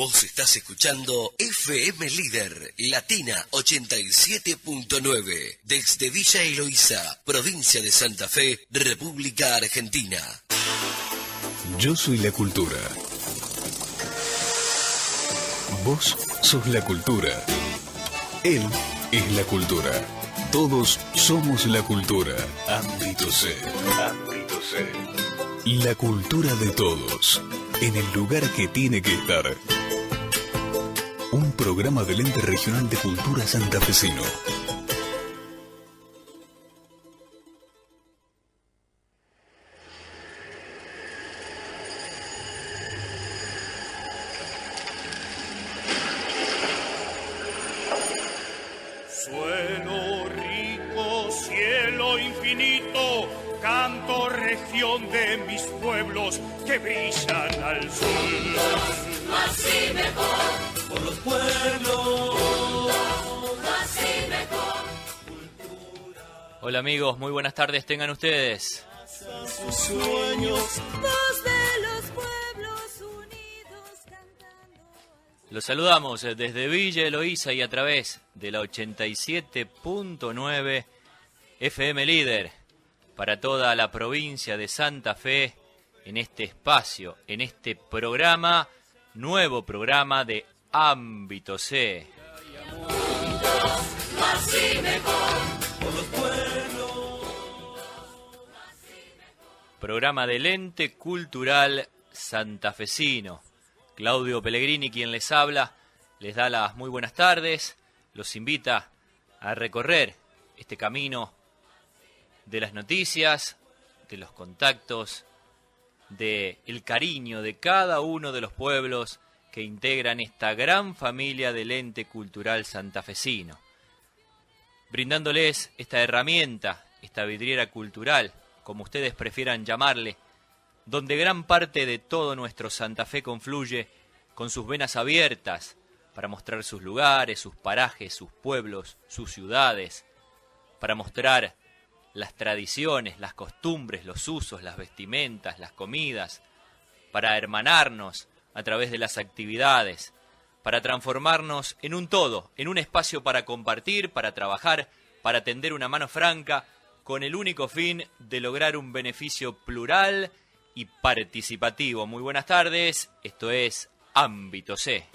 Vos estás escuchando FM Líder, Latina 87.9, desde Villa Eloísa, provincia de Santa Fe, República Argentina. Yo soy la cultura. Vos sos la cultura. Él es la cultura. Todos somos la cultura. Ámbito C. Ámbito C. La cultura de todos. En el lugar que tiene que estar. Un programa del Ente Regional de Cultura Santafesino. Suelo rico, cielo infinito, canto región de mis pueblos que brillan al sol. Más y mejor. Por los pueblos. Más y mejor. Hola amigos, muy buenas tardes tengan ustedes. Sus sueños. Voz de los pueblos unidos cantando. Los saludamos desde Villa Eloísa y a través de la 87.9 FM Líder para toda la provincia de Santa Fe en este espacio, en este programa, nuevo programa de Ámbito C. Más y mejor. Por los pueblos. Programa del Ente Cultural Santafesino. Claudio Pellegrini, quien les habla, les da las muy buenas tardes, los invita a recorrer este camino de las noticias, de los contactos, del cariño de cada uno de los pueblos que integran esta gran familia del Ente Cultural Santafesino, brindándoles esta herramienta, esta vidriera cultural, como ustedes prefieran llamarle, donde gran parte de todo nuestro Santa Fe confluye con sus venas abiertas para mostrar sus lugares, sus parajes, sus pueblos, sus ciudades, para mostrar las tradiciones, las costumbres, los usos, las vestimentas, las comidas, para hermanarnos a través de las actividades, para transformarnos en un todo, en un espacio para compartir, para trabajar, para tender una mano franca, con el único fin de lograr un beneficio plural y participativo. Muy buenas tardes, esto es Ámbito C.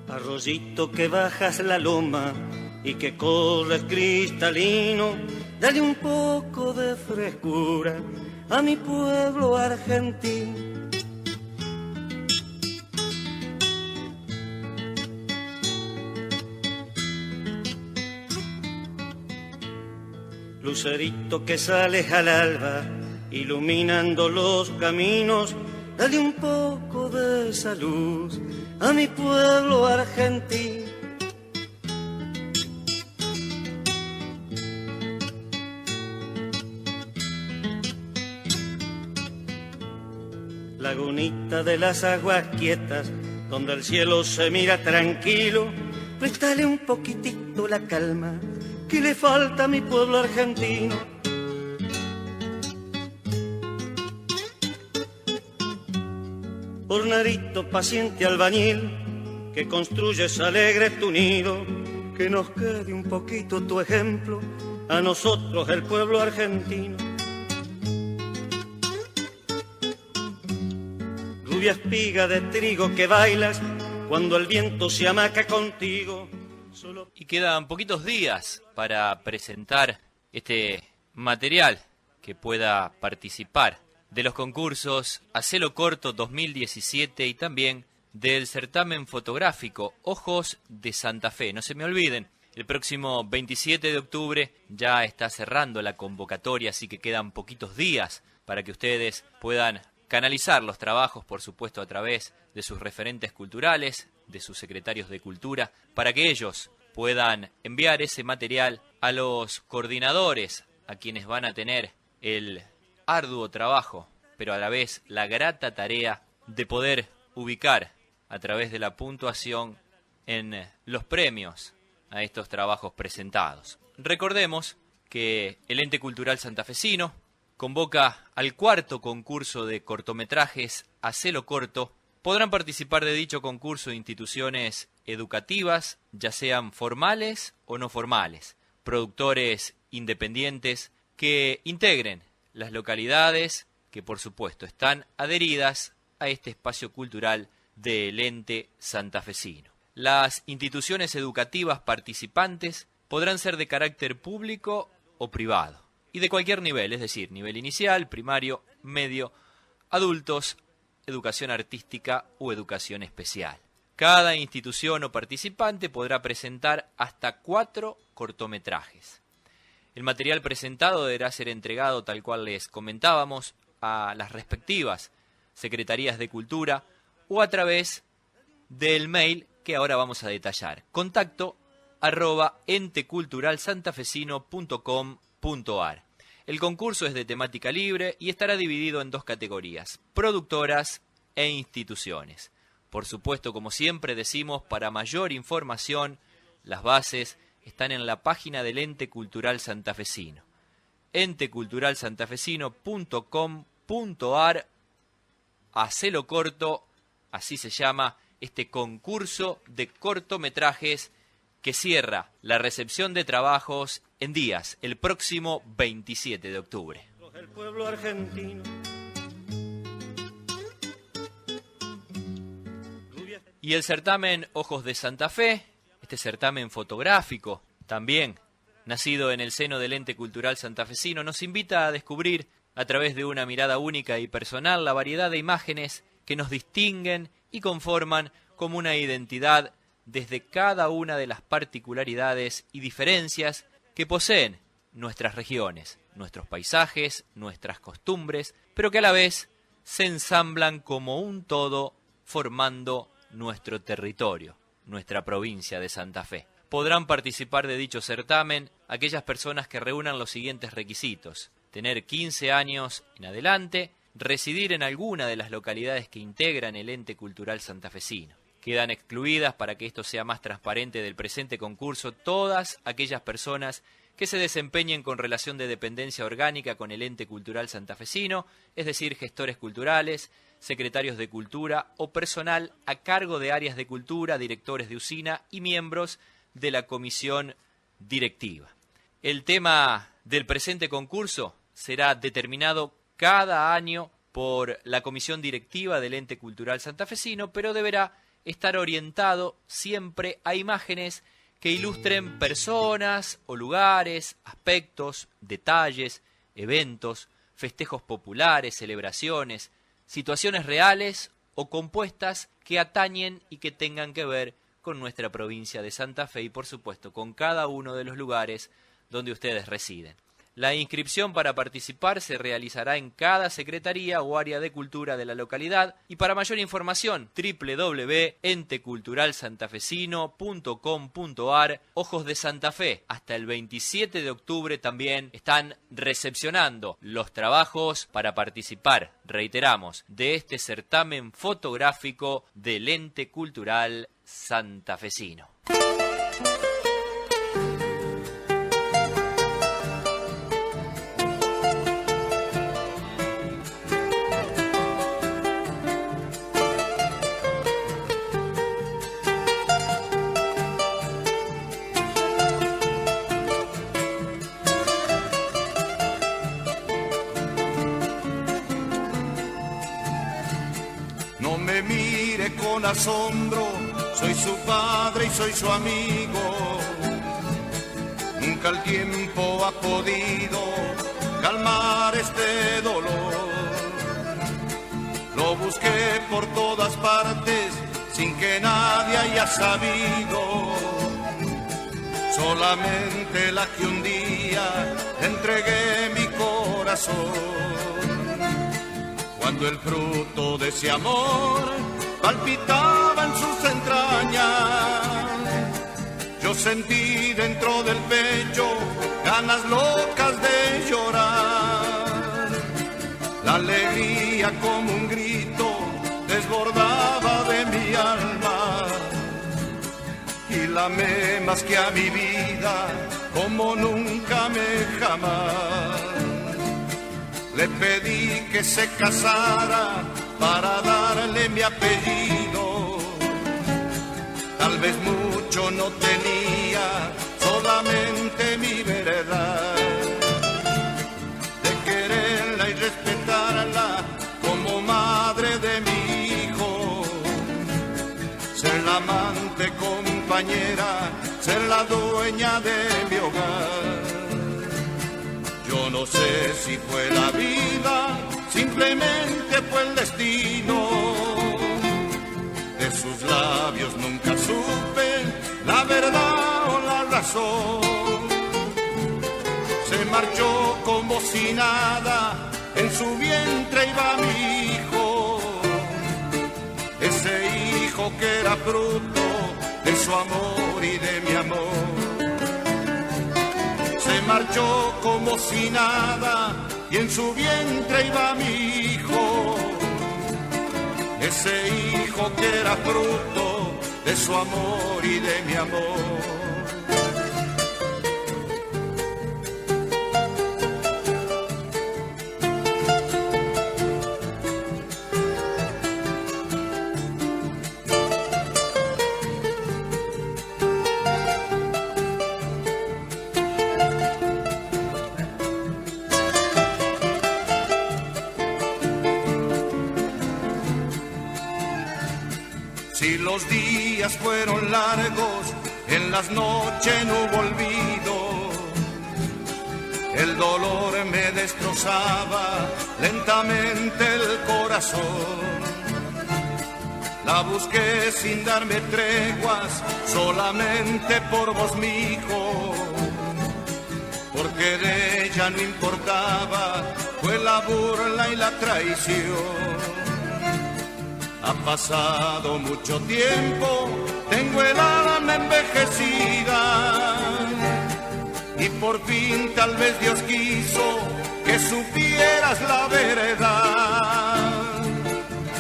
Arroyito que bajas la loma y que corres cristalino, dale un poco de frescura a mi pueblo argentino. Lucerito que sales al alba, iluminando los caminos, dale un poco de esa luz a mi pueblo argentino. Lagunita de las aguas quietas, donde el cielo se mira tranquilo, préstale un poquitito la calma que le falta a mi pueblo argentino. Hornadito paciente albañil, que construyes alegre tu nido, que nos quede un poquito tu ejemplo a nosotros el pueblo argentino. Rubia espiga de trigo que bailas cuando el viento se amaca contigo. Y quedan poquitos días para presentar este material que pueda participar de los concursos Hacelo Corto 2017 y también del certamen fotográfico Ojos de Santa Fe. No se me olviden, el próximo 27 de octubre ya está cerrando la convocatoria, así que quedan poquitos días para que ustedes puedan canalizar los trabajos, por supuesto, a través de sus referentes culturales, de sus secretarios de cultura, para que ellos puedan enviar ese material a los coordinadores, a quienes van a tener el arduo trabajo, pero a la vez la grata tarea de poder ubicar a través de la puntuación en los premios a estos trabajos presentados. Recordemos que el Ente Cultural Santafesino convoca al 4º concurso de cortometrajes Hacelo Corto. Podrán participar de dicho concurso instituciones educativas, ya sean formales o no formales, productores independientes que integren las localidades que por supuesto están adheridas a este espacio cultural del Ente Santafesino. Las instituciones educativas participantes podrán ser de carácter público o privado y de cualquier nivel, es decir, nivel inicial, primario, medio, adultos, educación artística o educación especial. Cada institución o participante podrá presentar hasta 4 cortometrajes. El material presentado deberá ser entregado, tal cual les comentábamos, a las respectivas Secretarías de Cultura o a través del mail que ahora vamos a detallar. contacto@enteculturalsantafesino.com.ar. El concurso es de temática libre y estará dividido en 2 categorías: productoras e instituciones. Por supuesto, como siempre decimos, para mayor información, las bases están en la página del Ente Cultural Santafesino. enteculturalsantafesino.com.ar. Hacelo Corto, así se llama este concurso de cortometrajes que cierra la recepción de trabajos en días, el próximo 27 de octubre. El pueblo argentino. Y el certamen Ojos de Santa Fe, este certamen fotográfico, también nacido en el seno del Ente Cultural Santafesino, nos invita a descubrir, a través de una mirada única y personal, la variedad de imágenes que nos distinguen y conforman como una identidad desde cada una de las particularidades y diferencias que poseen nuestras regiones, nuestros paisajes, nuestras costumbres, pero que a la vez se ensamblan como un todo formando nuestro territorio, nuestra provincia de Santa Fe. Podrán participar de dicho certamen aquellas personas que reúnan los siguientes requisitos: tener 15 años en adelante, residir en alguna de las localidades que integran el Ente Cultural Santafesino. Quedan excluidas, para que esto sea más transparente, del presente concurso todas aquellas personas que se desempeñen con relación de dependencia orgánica con el Ente Cultural Santafesino, es decir, gestores culturales, secretarios de cultura o personal a cargo de áreas de cultura, directores de usina y miembros de la comisión directiva. El tema del presente concurso será determinado cada año por la comisión directiva del Ente Cultural Santafesino, pero deberá estar orientado siempre a imágenes que ilustren personas o lugares, aspectos, detalles, eventos, festejos populares, celebraciones, situaciones reales o compuestas que atañen y que tengan que ver con nuestra provincia de Santa Fe y, por supuesto, con cada uno de los lugares donde ustedes residen. La inscripción para participar se realizará en cada secretaría o área de cultura de la localidad, y para mayor información www.enteculturalsantafesino.com.ar. Ojos de Santa Fe, hasta el 27 de octubre también están recepcionando los trabajos para participar, reiteramos, de este certamen fotográfico del Ente Cultural Santafesino. No me mire con asombro, soy su padre y soy su amigo. Nunca el tiempo ha podido calmar este dolor. Lo busqué por todas partes sin que nadie haya sabido. Solamente la que un día entregué mi corazón. Cuando el fruto de ese amor palpitaba en sus entrañas, yo sentí dentro del pecho ganas locas de llorar. La alegría como un grito desbordaba de mi alma, y la amé más que a mi vida, como nunca amé jamás. Le pedí que se casara para darle mi apellido. Tal vez mucho no tenía, solamente mi verdad. De quererla y respetarla como madre de mi hijo. Ser la amante, compañera, ser la dueña de mi hogar. Yo no sé si fue la vida, simplemente fue el destino. De sus labios nunca supe la verdad o la razón. Se marchó como si nada, en su vientre iba mi hijo. Ese hijo que era fruto de su amor y de mi amor. Se marchó como si nada y en su vientre iba mi hijo. Ese hijo que era fruto de su amor y de mi amor. Si los días fueron largos, en las noches no hubo olvido. El dolor me destrozaba lentamente el corazón. La busqué sin darme treguas, solamente por vos, mi hijo. Porque de ella no importaba, fue la burla y la traición. Ha pasado mucho tiempo, tengo el alma envejecida. Y por fin tal vez Dios quiso que supieras la verdad.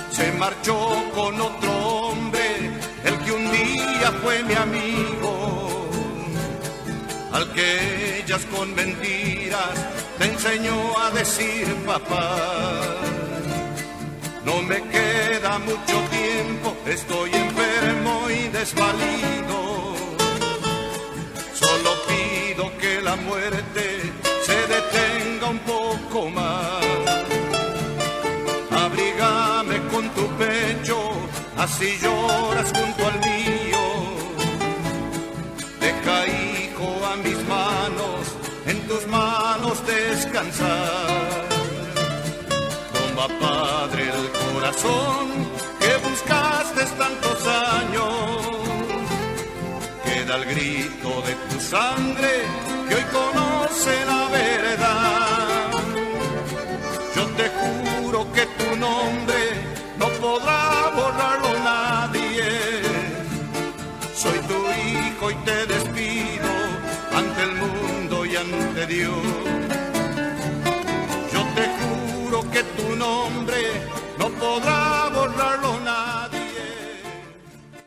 Se marchó con otro hombre, el que un día fue mi amigo. Al que ellas con mentiras te enseñó a decir papá. No me queda mucho tiempo, estoy enfermo y desvalido. Solo pido que la muerte se detenga un poco más. Abrígame con tu pecho, así lloras junto al mío. Deja, hijo, a mis manos, en tus manos descansar. Toma, padre, el corazón que buscaste tantos años. Queda el grito de tu sangre que hoy conoce la verdad. Yo te juro que tu nombre no podrá borrarlo nadie. Soy tu hijo y te despido ante el mundo y ante Dios. Yo te juro que tu nombre no podrá borrarlo nadie.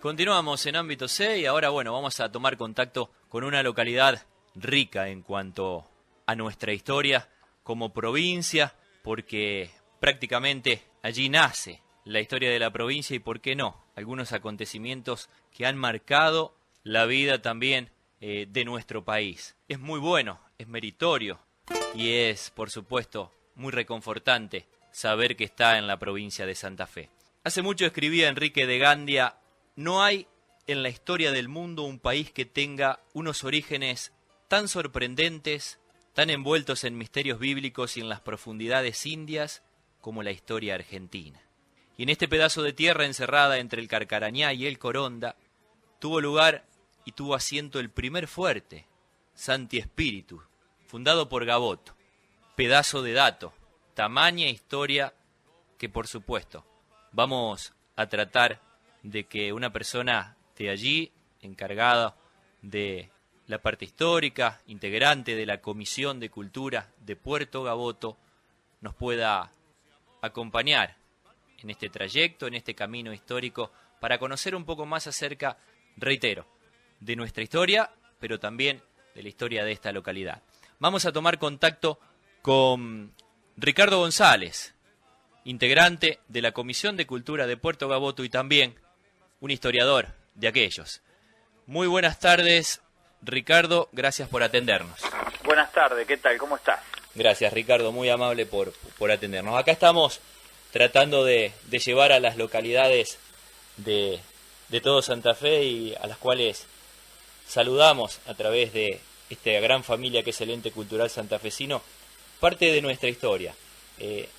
Continuamos en Ámbito C y ahora, bueno, vamos a tomar contacto con una localidad rica en cuanto a nuestra historia como provincia, porque prácticamente allí nace la historia de la provincia y, ¿por qué no?, algunos acontecimientos que han marcado la vida también de nuestro país. Es muy bueno, es meritorio y es, por supuesto, muy reconfortante saber que está en la provincia de Santa Fe. Hace mucho escribía Enrique de Gandia: no hay en la historia del mundo un país que tenga unos orígenes tan sorprendentes, tan envueltos en misterios bíblicos y en las profundidades indias como la historia argentina. Y en este pedazo de tierra encerrada entre el Carcarañá y el Coronda, tuvo lugar y tuvo asiento el primer fuerte, Santi Espíritu, fundado por Gaboto. Pedazo de dato, tamaña historia que, por supuesto, vamos a tratar de que una persona de allí, encargada de la parte histórica, integrante de la Comisión de Cultura de Puerto Gaboto, nos pueda acompañar en este trayecto, en este camino histórico, para conocer un poco más acerca, reitero, de nuestra historia, pero también de la historia de esta localidad. Vamos a tomar contacto con Ricardo González, integrante de la Comisión de Cultura de Puerto Gaboto y también un historiador de aquellos. Muy buenas tardes, Ricardo, gracias por atendernos. Buenas tardes, ¿qué tal? ¿Cómo estás? Gracias, Ricardo, muy amable por atendernos. Acá estamos tratando de llevar a las localidades de todo Santa Fe y a las cuales saludamos a través de esta gran familia que es el Ente Cultural Santafesino, parte de nuestra historia.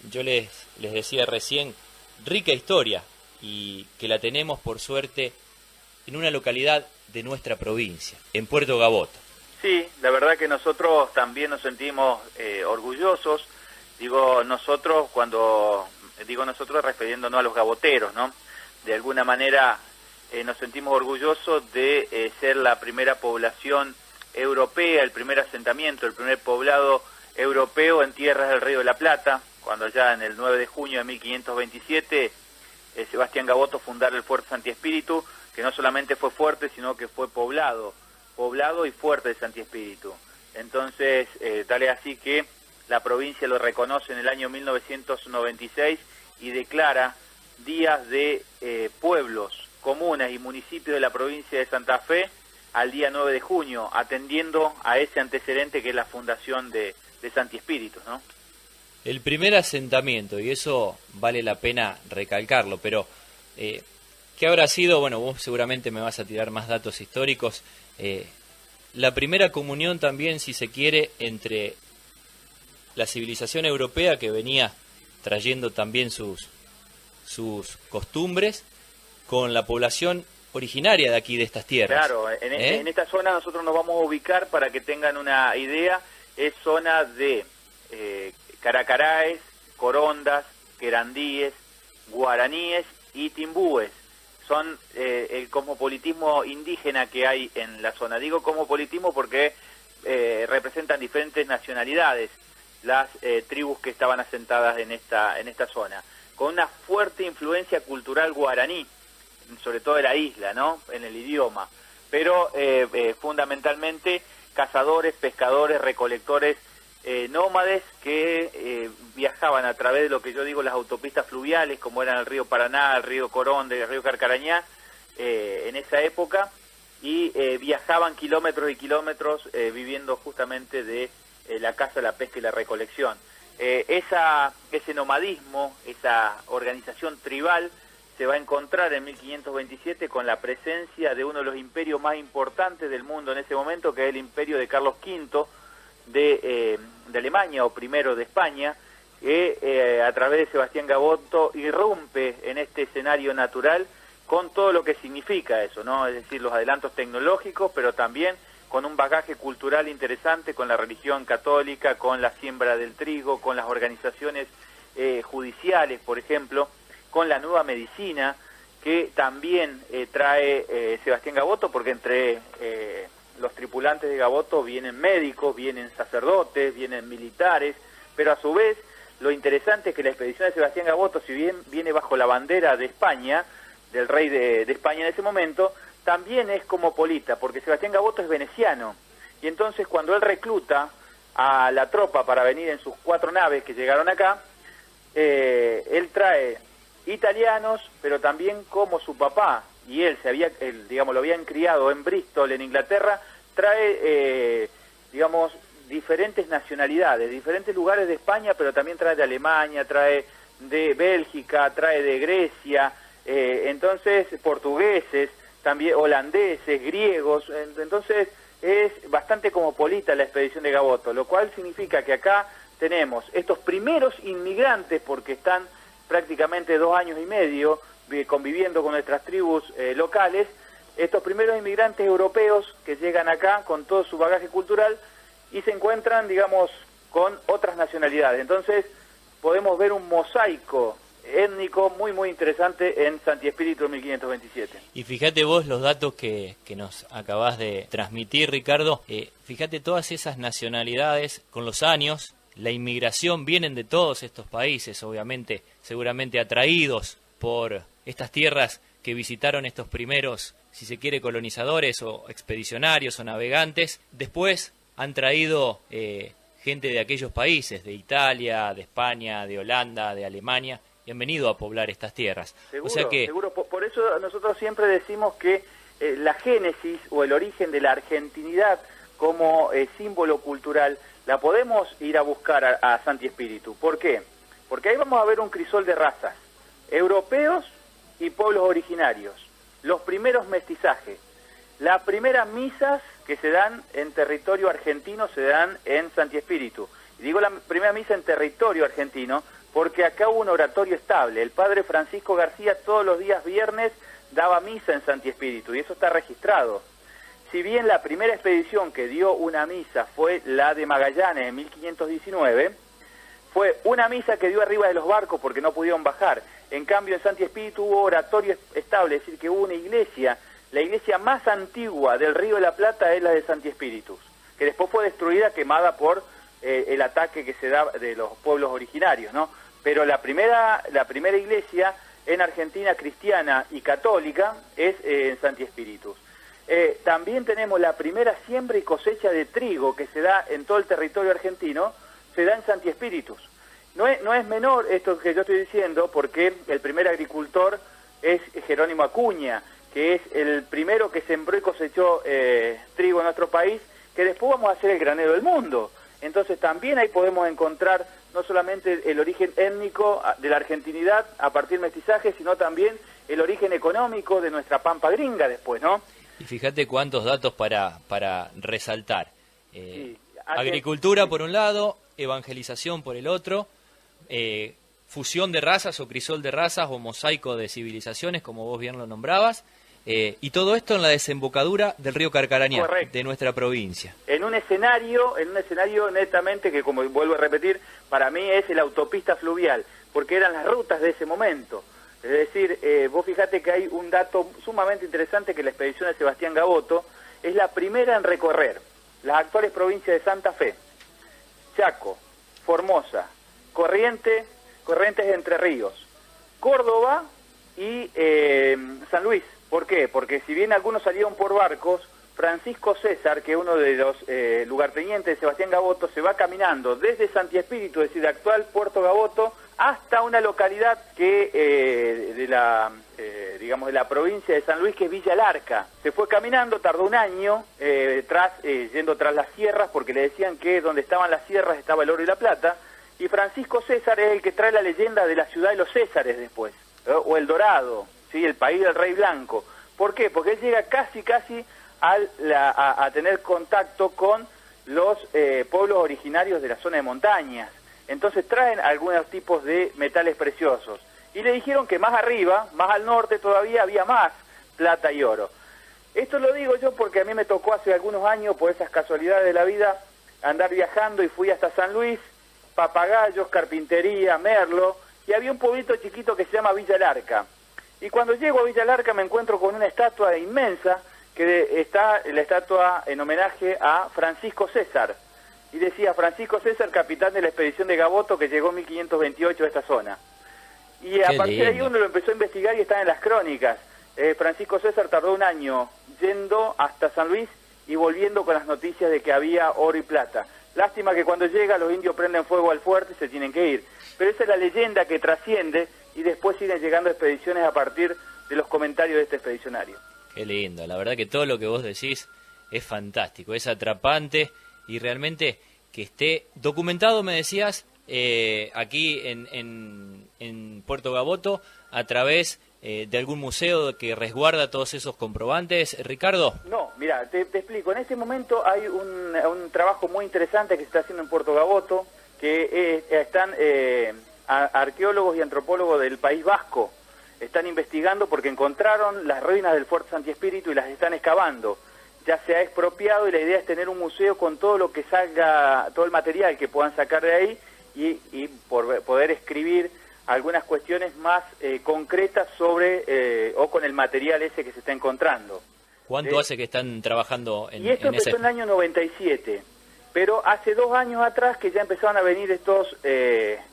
Yo les decía recién, rica historia, y que la tenemos por suerte en una localidad de nuestra provincia, en Puerto Gaboto. Sí, la verdad que nosotros también nos sentimos orgullosos. Digo nosotros refiriéndonos a los gaboteros, ¿no? De alguna manera nos sentimos orgullosos de ser la primera población europea, el primer asentamiento, el primer poblado europeo en tierras del Río de la Plata, cuando ya en el 9 de junio de 1527 Sebastián Gaboto fundara el Fuerte Santi Espíritu, que no solamente fue fuerte, sino que fue poblado y fuerte de Santi Espíritu. Entonces, tal es así que la provincia lo reconoce en el año 1996 y declara días de pueblos, comunas y municipios de la provincia de Santa Fe al día 9 de junio, atendiendo a ese antecedente que es la fundación de Santi Espíritu, ¿no? El primer asentamiento, y eso vale la pena recalcarlo, pero ¿qué habrá sido? Bueno, vos seguramente me vas a tirar más datos históricos. La primera comunión también, si se quiere, entre la civilización europea que venía trayendo también sus costumbres con la población originaria de aquí, de estas tierras. Claro, en esta zona nosotros nos vamos a ubicar, para que tengan una idea, es zona de caracaraes, corondas, querandíes, guaraníes y timbúes. Son el cosmopolitismo indígena que hay en la zona. Digo cosmopolitismo porque representan diferentes nacionalidades las tribus que estaban asentadas en esta zona, con una fuerte influencia cultural guaraní, sobre todo de la isla, ¿no? En el idioma, pero fundamentalmente cazadores, pescadores, recolectores, nómades que viajaban a través de lo que yo digo las autopistas fluviales, como eran el río Paraná, el río Coronde, el río Carcarañá, en esa época, y viajaban kilómetros y kilómetros viviendo justamente de la caza, la pesca y la recolección. Ese nomadismo, esa organización tribal, se va a encontrar en 1527 con la presencia de uno de los imperios más importantes del mundo en ese momento, que es el imperio de Carlos V de Alemania, o primero de España, que a través de Sebastián Gaboto irrumpe en este escenario natural con todo lo que significa eso, ¿no? Es decir, los adelantos tecnológicos, pero también con un bagaje cultural interesante, con la religión católica, con la siembra del trigo, con las organizaciones judiciales, por ejemplo, con la nueva medicina que también trae Sebastián Gaboto, porque entre los tripulantes de Gaboto vienen médicos, vienen sacerdotes, vienen militares, pero a su vez lo interesante es que la expedición de Sebastián Gaboto, si bien viene bajo la bandera de España, del rey de España en ese momento, también es cosmopolita, porque Sebastián Gaboto es veneciano, y entonces cuando él recluta a la tropa para venir en sus 4 naves que llegaron acá, él trae italianos, pero también como su papá y él lo habían criado en Bristol, en Inglaterra, trae, diferentes nacionalidades, diferentes lugares de España, pero también trae de Alemania, trae de Bélgica, trae de Grecia, entonces portugueses, también holandeses, griegos, entonces es bastante cosmopolita la expedición de Gaboto, lo cual significa que acá tenemos estos primeros inmigrantes, porque están prácticamente 2 años y medio conviviendo con nuestras tribus locales, estos primeros inmigrantes europeos que llegan acá con todo su bagaje cultural y se encuentran, con otras nacionalidades. Entonces podemos ver un mosaico étnico muy muy interesante en Santi Espíritu 1527. Y fíjate vos los datos que nos acabás de transmitir, Ricardo. Fíjate todas esas nacionalidades con los años. La inmigración vienen de todos estos países, obviamente, seguramente atraídos por estas tierras que visitaron estos primeros si se quiere, colonizadores o expedicionarios o navegantes, después han traído gente de aquellos países, de Italia, de España, de Holanda, de Alemania, y han venido a poblar estas tierras. Seguro, o sea que seguro. Por eso nosotros siempre decimos que la génesis o el origen de la argentinidad como símbolo cultural la podemos ir a buscar a Santi Espíritu. ¿Por qué? Porque ahí vamos a ver un crisol de razas, europeos y pueblos originarios, los primeros mestizajes. Las primeras misas que se dan en territorio argentino se dan en Santi Espíritu. Y digo la primera misa en territorio argentino porque acá hubo un oratorio estable. El padre Francisco García todos los días viernes daba misa en Santi Espíritu y eso está registrado. Si bien la primera expedición que dio una misa fue la de Magallanes en 1519, fue una misa que dio arriba de los barcos porque no pudieron bajar. En cambio en Santi Espíritu hubo oratorio estable, es decir, que hubo una iglesia. La iglesia más antigua del Río de la Plata es la de Santi Espíritus, que después fue destruida, quemada por el ataque que se da de los pueblos originarios, ¿no? Pero la primera iglesia en Argentina cristiana y católica es en Santi Espíritus. También tenemos la primera siembra y cosecha de trigo que se da en todo el territorio argentino, se da en Santi Espíritus. No es menor esto que yo estoy diciendo, porque el primer agricultor es Jerónimo Acuña, que es el primero que sembró y cosechó trigo en nuestro país, que después vamos a ser el granero del mundo. Entonces también ahí podemos encontrar no solamente el origen étnico de la argentinidad a partir del mestizaje, sino también el origen económico de nuestra pampa gringa después, ¿no? Y fíjate cuántos datos para resaltar. Sí. Agricultura por un lado, evangelización por el otro, fusión de razas o crisol de razas o mosaico de civilizaciones, como vos bien lo nombrabas, y todo esto en la desembocadura del río Carcarañá, correcto, de nuestra provincia. En un escenario netamente que, como vuelvo a repetir, para mí es la autopista fluvial, porque eran las rutas de ese momento. Es decir, vos fijate que hay un dato sumamente interesante, que la expedición de Sebastián Gaboto es la primera en recorrer las actuales provincias de Santa Fe, Chaco, Formosa, Corrientes de Entre Ríos, Córdoba y San Luis. ¿Por qué? Porque si bien algunos salieron por barcos, Francisco César, que es uno de los lugartenientes de Sebastián Gaboto, se va caminando desde Santi Espíritu, es decir, el actual Puerto Gaboto, hasta una localidad que de la provincia de San Luis, que es Villa Larca. Se fue caminando, tardó un año, yendo tras las sierras, porque le decían que donde estaban las sierras estaba el oro y la plata, y Francisco César es el que trae la leyenda de la ciudad de los Césares después, o El Dorado, ¿sí? El país del rey blanco. ¿Por qué? Porque él llega casi a tener contacto con los pueblos originarios de la zona de montañas. Entonces traen algunos tipos de metales preciosos. Y le dijeron que más arriba, más al norte todavía, había más plata y oro. Esto lo digo yo porque a mí me tocó hace algunos años, por esas casualidades de la vida, andar viajando y fui hasta San Luis, Papagayos, Carpintería, Merlo, y había un pueblito chiquito que se llama Villa Larca. Y cuando llego a Villa Larca me encuentro con una estatua inmensa, que está la estatua en homenaje a Francisco César. Y decía, Francisco César, capitán de la expedición de Gaboto, que llegó en 1528 a esta zona. Y a partir de ahí uno lo empezó a investigar y está en las crónicas. Francisco César tardó un año yendo hasta San Luis y volviendo con las noticias de que había oro y plata. Lástima que cuando llega los indios prenden fuego al fuerte y se tienen que ir. Pero esa es la leyenda que trasciende y después siguen llegando expediciones a partir de los comentarios de este expedicionario. Qué lindo, la verdad que todo lo que vos decís es fantástico, es atrapante y realmente que esté documentado, me decías, aquí en Puerto Gaboto a través de algún museo que resguarda todos esos comprobantes. Ricardo. No, mira, te explico. En este momento hay un trabajo muy interesante que se está haciendo en Puerto Gaboto, que están arqueólogos y antropólogos del País Vasco. Están investigando porque encontraron las ruinas del Fuerte Santi Espíritu y las están excavando. Ya se ha expropiado y la idea es tener un museo con todo lo que salga, todo el material que puedan sacar de ahí y poder escribir algunas cuestiones más concretas sobre o con el material ese que se está encontrando. ¿Cuánto hace que están trabajando en y esto empezó en el año 97, pero hace 2 años atrás que ya empezaron a venir estos,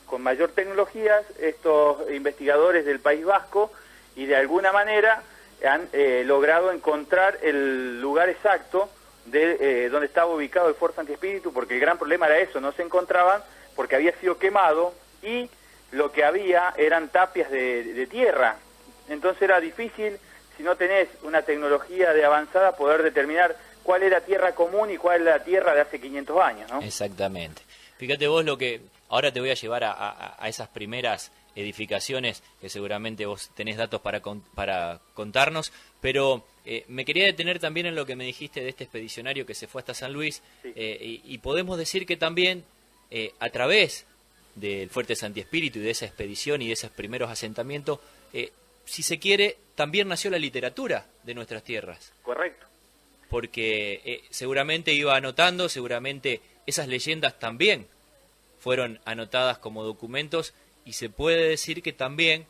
con mayor tecnología, estos investigadores del País Vasco, y de alguna manera han logrado encontrar el lugar exacto de donde estaba ubicado el Fuerte Santi Espíritu, porque el gran problema era eso, no se encontraban porque había sido quemado y lo que había eran tapias de tierra. Entonces era difícil, si no tenés una tecnología de avanzada, poder determinar cuál era tierra común y cuál era la tierra de hace 500 años, ¿no? Exactamente. Fíjate vos lo que... Ahora te voy a llevar a esas primeras edificaciones, que seguramente vos tenés datos para contarnos, pero me quería detener también en lo que me dijiste de este expedicionario que se fue hasta San Luis, Sí. y podemos decir que también a través del Fuerte Santi Espíritu y de esa expedición y de esos primeros asentamientos, si se quiere, también nació la literatura de nuestras tierras. Correcto. Porque seguramente iba anotando, seguramente esas leyendas también fueron anotadas como documentos, y se puede decir que también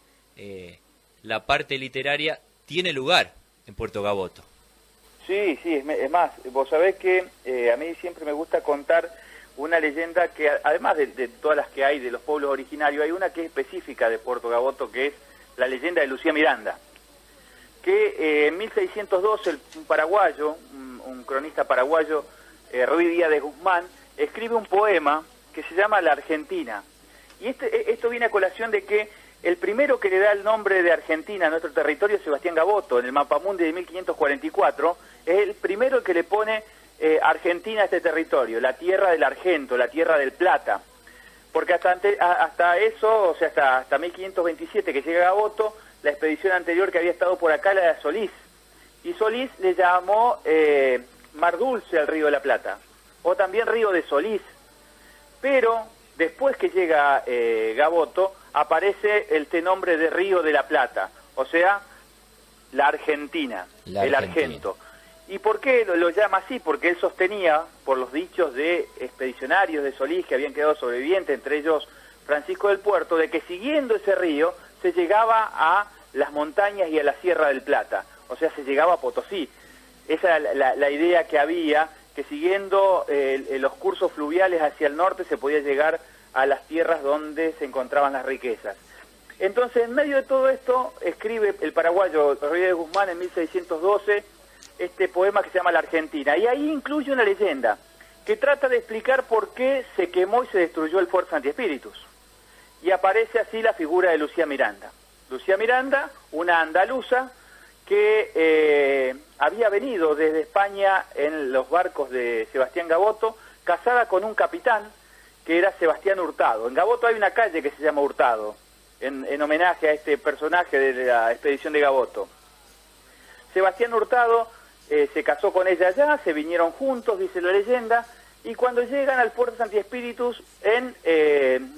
la parte literaria tiene lugar en Puerto Gaboto. Sí, es más, vos sabés que a mí siempre me gusta contar una leyenda que, además de todas las que hay de los pueblos originarios, hay una que es específica de Puerto Gaboto, que es la leyenda de Lucía Miranda, que en 1612 un paraguayo, un cronista paraguayo, Ruy Díaz de Guzmán, escribe un poema que se llama La Argentina. Y esto viene a colación de que el primero que le da el nombre de Argentina a nuestro territorio es Sebastián Gaboto, en el Mapamundi de 1544, es el primero que le pone Argentina a este territorio, la tierra del Argento, la tierra del Plata. Porque hasta eso, o sea, hasta 1527 que llega Gaboto, la expedición anterior que había estado por acá era de Solís. Y Solís le llamó Mar Dulce al Río de la Plata, o también Río de Solís. Pero después que llega Gaboto, aparece este nombre de Río de la Plata, o sea, la Argentina, el Argento. ¿Y por qué lo llama así? Porque él sostenía, por los dichos de expedicionarios de Solís que habían quedado sobrevivientes, entre ellos Francisco del Puerto, de que siguiendo ese río se llegaba a las montañas y a la Sierra del Plata, o sea, se llegaba a Potosí. Esa era la idea que había, que siguiendo los cursos fluviales hacia el norte se podía llegar a las tierras donde se encontraban las riquezas. Entonces, en medio de todo esto, escribe el paraguayo Ruy de Guzmán en 1612 este poema que se llama La Argentina, y ahí incluye una leyenda que trata de explicar por qué se quemó y se destruyó el Fuerte Santi Espíritus. Y aparece así la figura de Lucía Miranda. Lucía Miranda, una andaluza que había venido desde España en los barcos de Sebastián Gaboto, casada con un capitán que era Sebastián Hurtado. En Gaboto hay una calle que se llama Hurtado, en homenaje a este personaje de la expedición de Gaboto. Sebastián Hurtado se casó con ella allá, se vinieron juntos, dice la leyenda, y cuando llegan al Puerto Santi Espíritus, en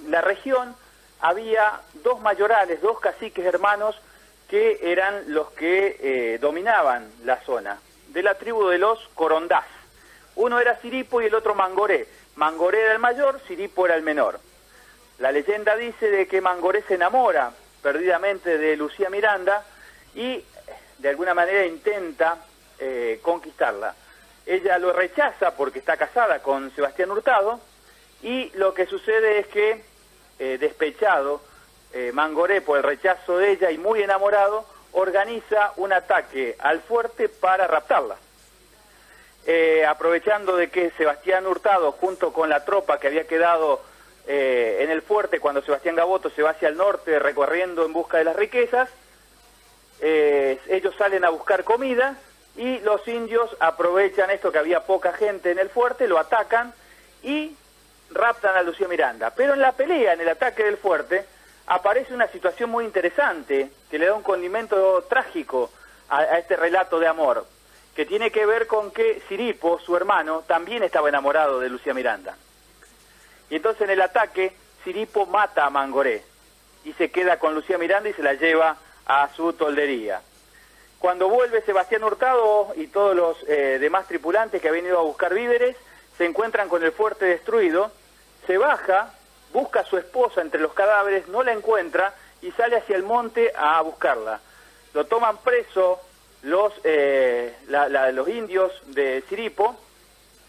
la región había dos mayorales, dos caciques hermanos, que eran los que dominaban la zona, de la tribu de los Corondás. Uno era Siripo y el otro Mangoré. Mangoré era el mayor, Siripo era el menor. La leyenda dice de que Mangoré se enamora perdidamente de Lucía Miranda y de alguna manera intenta conquistarla. Ella lo rechaza porque está casada con Sebastián Hurtado, y lo que sucede es que, despechado, Mangoré por el rechazo de ella y muy enamorado, organiza un ataque al fuerte para raptarla. Aprovechando de que Sebastián Hurtado, junto con la tropa que había quedado en el fuerte cuando Sebastián Gaboto se va hacia el norte recorriendo en busca de las riquezas, ellos salen a buscar comida y los indios aprovechan esto, que había poca gente en el fuerte, lo atacan y raptan a Lucía Miranda. Pero en la pelea, en el ataque del fuerte, aparece una situación muy interesante que le da un condimento trágico a este relato de amor, que tiene que ver con que Siripo, su hermano, también estaba enamorado de Lucía Miranda. Y entonces en el ataque, Siripo mata a Mangoré y se queda con Lucía Miranda y se la lleva a su toldería. Cuando vuelve Sebastián Hurtado y todos los demás tripulantes que habían ido a buscar víveres, se encuentran con el fuerte destruido, se baja, busca a su esposa entre los cadáveres, no la encuentra y sale hacia el monte a buscarla. Lo toman preso los indios de Siripo,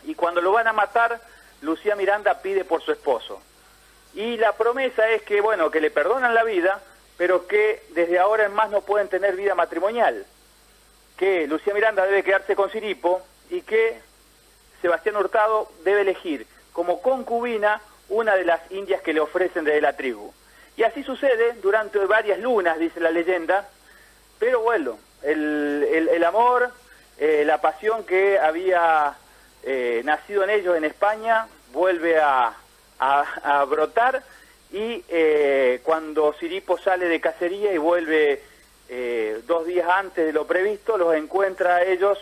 y cuando lo van a matar, Lucía Miranda pide por su esposo. Y la promesa es que, bueno, que le perdonan la vida, pero que desde ahora en más no pueden tener vida matrimonial. que Lucía Miranda debe quedarse con Siripo y que Sebastián Hurtado debe elegir como concubina una de las indias que le ofrecen desde la tribu. Y así sucede durante varias lunas, dice la leyenda, pero bueno, el amor, la pasión que había nacido en ellos en España vuelve a brotar, y cuando Siripo sale de cacería y vuelve 2 días antes de lo previsto, los encuentra a ellos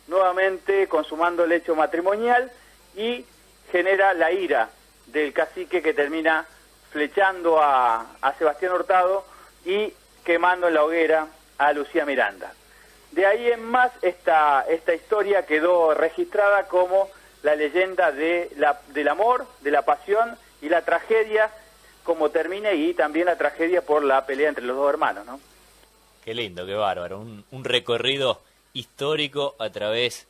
nuevamente consumando el hecho matrimonial y genera la ira del cacique, que termina flechando a Sebastián Hurtado y quemando en la hoguera a Lucía Miranda. De ahí en más esta historia quedó registrada como la leyenda del amor, de la pasión y la tragedia, como termina, y también la tragedia por la pelea entre los 2 hermanos, ¿no? Qué lindo, qué bárbaro. Un recorrido histórico a través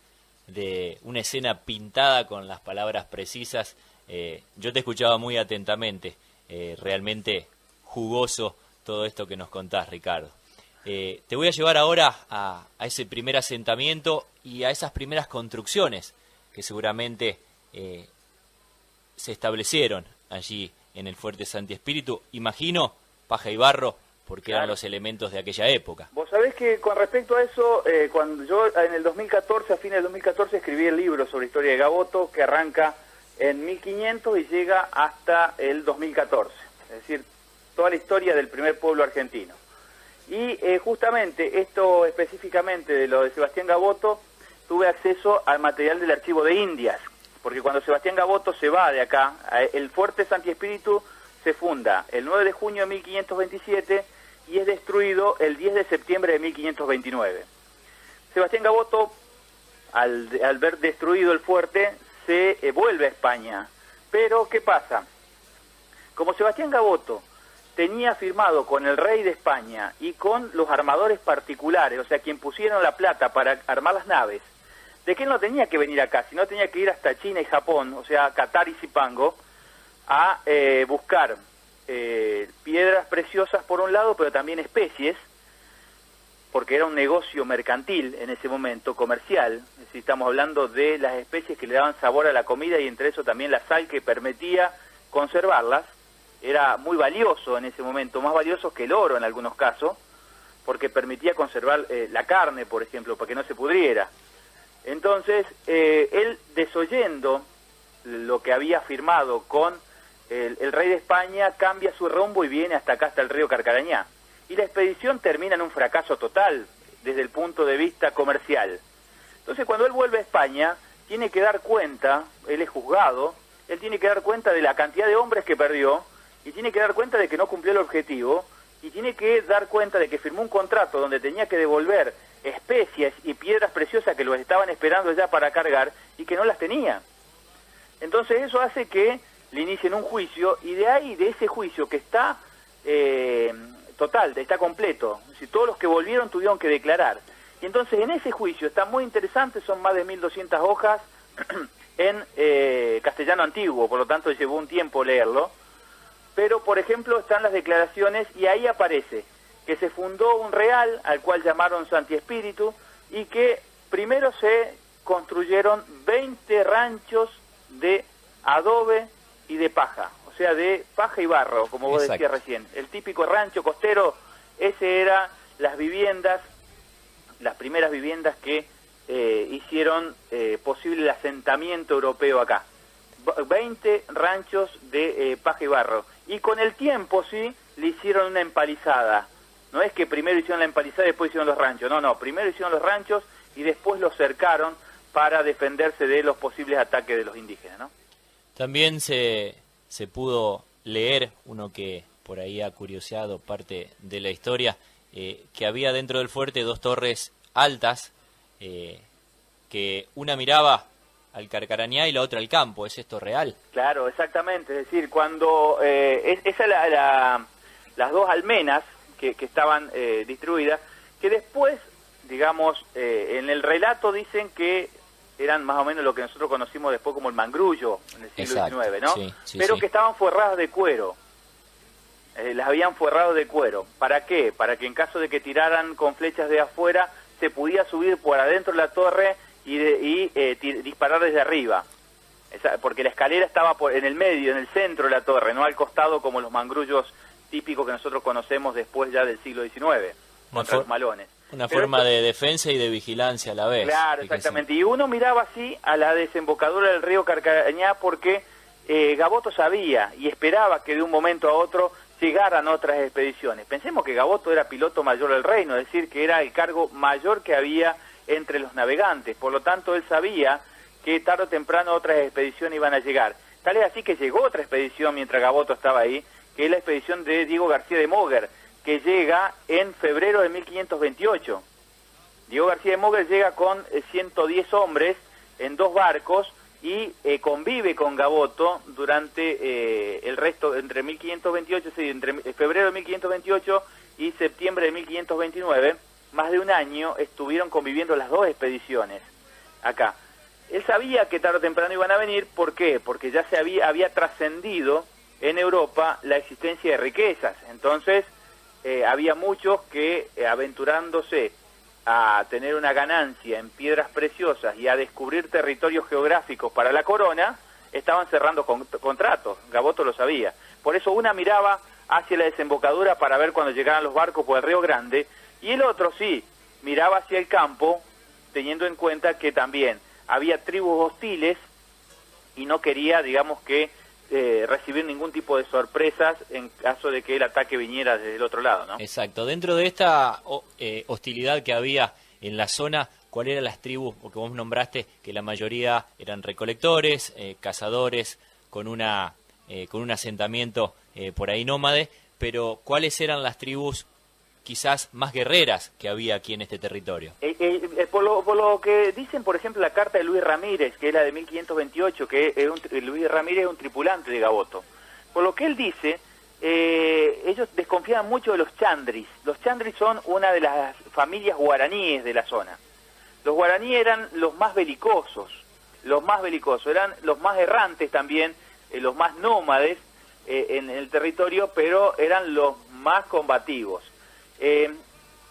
de una escena pintada con las palabras precisas. Yo te escuchaba muy atentamente. Realmente jugoso todo esto que nos contás, Ricardo. Te voy a llevar ahora a ese primer asentamiento y a esas primeras construcciones que seguramente se establecieron allí en el Fuerte Santi Espíritu. Imagino, paja y barro, porque eran los elementos de aquella época. Vos sabés que con respecto a eso, cuando yo en el 2014, a fines del 2014, escribí el libro sobre historia de Gaboto, que arranca en 1500 y llega hasta el 2014, es decir, toda la historia del primer pueblo argentino. Y justamente esto específicamente de lo de Sebastián Gaboto, tuve acceso al material del Archivo de Indias, porque cuando Sebastián Gaboto se va de acá, el Fuerte Santi Espíritu se funda el 9 de junio de 1527 y es destruido el 10 de septiembre de 1529. Sebastián Gaboto, al ver destruido el fuerte, se vuelve a España. Pero, ¿qué pasa? Como Sebastián Gaboto tenía firmado con el rey de España y con los armadores particulares, o sea, quien pusieron la plata para armar las naves, de que él no tenía que venir acá, sino tenía que ir hasta China y Japón, o sea, Qatar y Zipango, a buscar piedras preciosas por un lado, pero también especies, porque era un negocio mercantil en ese momento, comercial. Es decir, estamos hablando de las especies que le daban sabor a la comida, y entre eso también la sal, que permitía conservarlas. Era muy valioso en ese momento, más valioso que el oro en algunos casos, porque permitía conservar la carne, por ejemplo, para que no se pudriera. Entonces, él, desoyendo lo que había firmado con el rey de España, cambia su rumbo y viene hasta acá, hasta el río Carcarañá. Y la expedición termina en un fracaso total desde el punto de vista comercial. Entonces, cuando él vuelve a España, tiene que dar cuenta, él es juzgado, él tiene que dar cuenta de la cantidad de hombres que perdió, y tiene que dar cuenta de que no cumplió el objetivo, y tiene que dar cuenta de que firmó un contrato donde tenía que devolver especies y piedras preciosas que los estaban esperando ya para cargar, y que no las tenía. Entonces eso hace que le inicien un juicio, y de ahí, de ese juicio que está total, está completo, es decir, todos los que volvieron tuvieron que declarar. Y entonces en ese juicio está muy interesante, son más de 1200 hojas en castellano antiguo, por lo tanto llevó un tiempo leerlo, pero por ejemplo están las declaraciones, y ahí aparece que se fundó un real al cual llamaron Santi Espíritu, y que primero se construyeron 20 ranchos de adobe y de paja, o sea, de paja y barro, como vos decías recién. El típico rancho costero, ese eran las viviendas, las primeras viviendas que hicieron posible el asentamiento europeo acá. 20 ranchos de paja y barro. Y con el tiempo, sí, le hicieron una empalizada. No es que primero hicieron la empalizada y después hicieron los ranchos. No, no, primero hicieron los ranchos y después los cercaron para defenderse de los posibles ataques de los indígenas, ¿no? También se pudo leer, uno que por ahí ha curioseado parte de la historia, que había dentro del fuerte 2 torres altas, que una miraba al Carcarañá y la otra al campo. ¿Es esto real? Claro, exactamente. Es decir, cuando las 2 almenas que estaban distribuidas, que después, digamos, en el relato dicen que eran más o menos lo que nosotros conocimos después como el mangrullo en el siglo XIX, ¿no? Sí, sí, pero sí, que estaban forradas de cuero. Las habían forrado de cuero. ¿Para qué? Para que en caso de que tiraran con flechas de afuera se podía subir por adentro de la torre y disparar desde arriba. Porque la escalera estaba en el medio, en el centro de la torre, no al costado como los mangrullos típicos que nosotros conocemos después ya del siglo XIX, contra los malones. Una Pero forma de defensa y de vigilancia a la vez. Claro, exactamente. Y uno miraba así a la desembocadura del río Carcañá porque Gaboto sabía y esperaba que de un momento a otro llegaran otras expediciones. Pensemos que Gaboto era piloto mayor del reino, es decir, que era el cargo mayor que había entre los navegantes. Por lo tanto, él sabía que tarde o temprano otras expediciones iban a llegar. Tal es así que llegó otra expedición mientras Gaboto estaba ahí, que es la expedición de Diego García de Moguer, que llega en febrero de 1528. Diego García de Moguer llega con 110 hombres en 2 barcos y convive con Gaboto durante el resto, entre 1528, sí, entre febrero de 1528 y septiembre de 1529, más de un año estuvieron conviviendo las 2 expediciones acá. Él sabía que tarde o temprano iban a venir, ¿por qué? Porque ya se había trascendido en Europa la existencia de riquezas, entonces había muchos que aventurándose a tener una ganancia en piedras preciosas y a descubrir territorios geográficos para la corona, estaban cerrando contratos. Gaboto lo sabía. Por eso una miraba hacia la desembocadura para ver cuando llegaran los barcos por el Río Grande, y el otro sí, miraba hacia el campo, teniendo en cuenta que también había tribus hostiles y no quería, digamos que, recibir ningún tipo de sorpresas en caso de que el ataque viniera desde el otro lado, ¿no? Exacto. Dentro de esta hostilidad que había en la zona, ¿cuáles eran las tribus? Porque vos nombraste que la mayoría eran recolectores, cazadores, con un asentamiento por ahí nómade, pero ¿cuáles eran las tribus quizás más guerreras que había aquí en este territorio? Por lo que dicen, por ejemplo, la carta de Luis Ramírez, que es la de 1528, que Luis Ramírez es un tripulante de Gaboto. Por lo que él dice, ellos desconfiaban mucho de los chandris. Los chandris son una de las familias guaraníes de la zona. Los guaraníes eran los más belicosos, eran los más errantes también, los más nómades en el territorio, pero eran los más combativos.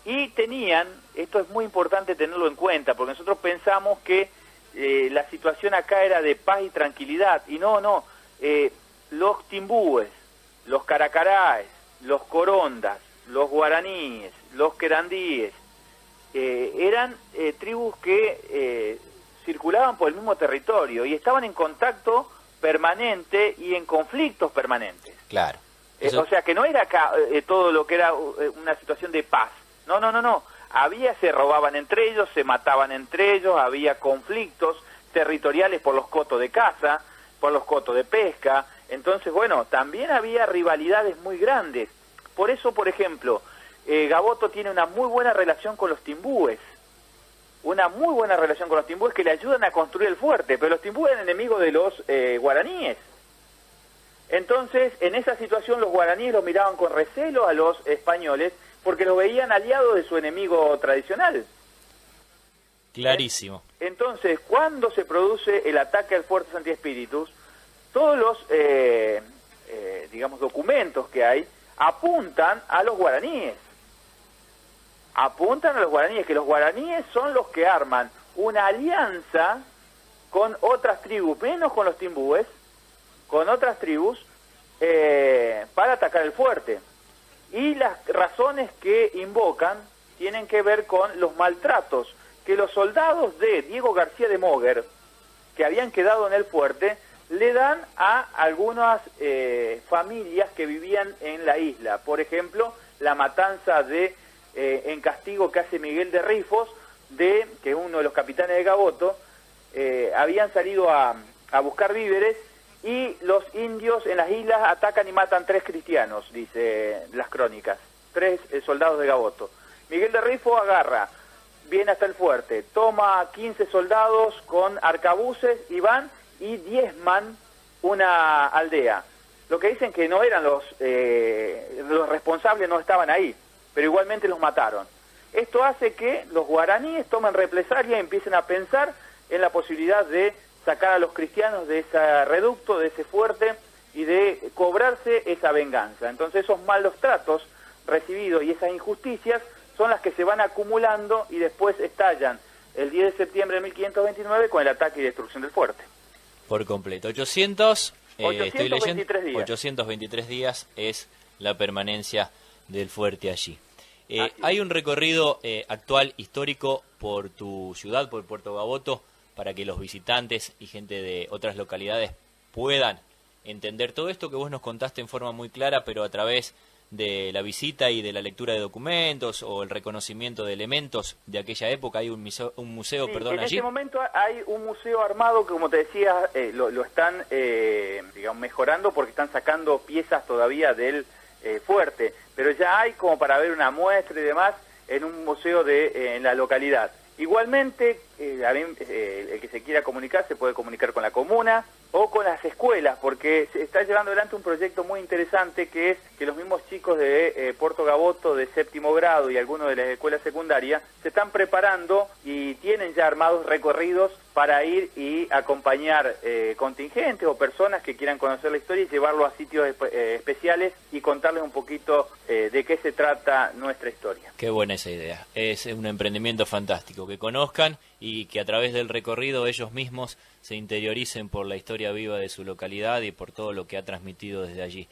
Y tenían, esto es muy importante tenerlo en cuenta, porque nosotros pensamos que la situación acá era de paz y tranquilidad, y no, los timbúes, los caracaraes, los corondas, los guaraníes, los querandíes, eran tribus que circulaban por el mismo territorio y estaban en contacto permanente y en conflictos permanentes. Claro. O sea, que no era acá todo lo que era una situación de paz. No. Se robaban entre ellos, se mataban entre ellos, había conflictos territoriales por los cotos de caza, por los cotos de pesca. Entonces, bueno, también había rivalidades muy grandes. Por eso, por ejemplo, Gaboto tiene una muy buena relación con los timbúes. Que le ayudan a construir el fuerte, pero los timbúes eran enemigos de los guaraníes. Entonces, en esa situación los guaraníes los miraban con recelo a los españoles porque los veían aliados de su enemigo tradicional. Clarísimo. Entonces, cuando se produce el ataque al fuerte Santi Espíritus, todos los, documentos que hay apuntan a los guaraníes. Que los guaraníes son los que arman una alianza con otras tribus, menos con los timbúes, con otras tribus, para atacar el fuerte. Y las razones que invocan tienen que ver con los maltratos que los soldados de Diego García de Moguer, que habían quedado en el fuerte, le dan a algunas familias que vivían en la isla. Por ejemplo, la matanza en castigo que hace Miguel de Rifos, que es uno de los capitanes de Gaboto, habían salido a buscar víveres, y los indios en las islas atacan y matan 3 cristianos, dice las crónicas, 3 soldados de Gaboto. Miguel de Rifo viene hasta el fuerte, toma 15 soldados con arcabuces y van y diezman una aldea. Lo que dicen que no eran los responsables, no estaban ahí, pero igualmente los mataron. Esto hace que los guaraníes tomen represalia y empiecen a pensar en la posibilidad de sacar a los cristianos de ese reducto, de ese fuerte, y de cobrarse esa venganza. Entonces esos malos tratos recibidos y esas injusticias son las que se van acumulando y después estallan el 10 de septiembre de 1529 con el ataque y destrucción del fuerte. Por completo. 800, estoy leyendo, 823 días. 823 días es la permanencia del fuerte allí. Hay un recorrido actual histórico por tu ciudad, por Puerto Gaboto, para que los visitantes y gente de otras localidades puedan entender todo esto que vos nos contaste en forma muy clara, pero a través de la visita y de la lectura de documentos o el reconocimiento de elementos de aquella época. Hay un museo Sí, perdón, en allí. este momento hay un museo armado que, como te decía, lo están digamos, mejorando porque están sacando piezas todavía del fuerte, pero ya hay como para ver una muestra y demás en un museo en la localidad. Igualmente, el que se quiera comunicar se puede comunicar con la comuna o con las escuelas, porque se está llevando adelante un proyecto muy interesante que es que los mismos chicos de Puerto Gaboto de séptimo grado y algunos de las escuelas secundarias se están preparando y tienen ya armados recorridos para ir y acompañar contingentes o personas que quieran conocer la historia y llevarlo a sitios especiales y contarles un poquito de qué se trata nuestra historia. Qué buena esa idea. Es un emprendimiento fantástico, que conozcan y que a través del recorrido ellos mismos se interioricen por la historia viva de su localidad y por todo lo que ha transmitido desde allí.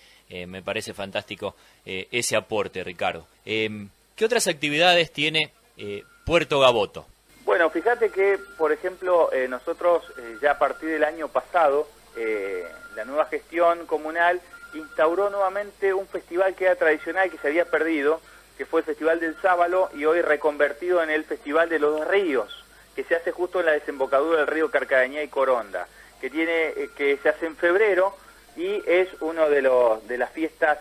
Me parece fantástico ese aporte, Ricardo. ¿Qué otras actividades tiene Puerto Gaboto? Bueno, fíjate que, por ejemplo, nosotros ya a partir del año pasado, la nueva gestión comunal instauró nuevamente un festival que era tradicional, que se había perdido, que fue el Festival del Sábalo, y hoy reconvertido en el Festival de los Ríos, que se hace justo en la desembocadura del río Carcarañá y Coronda, que se hace en febrero y es uno de las fiestas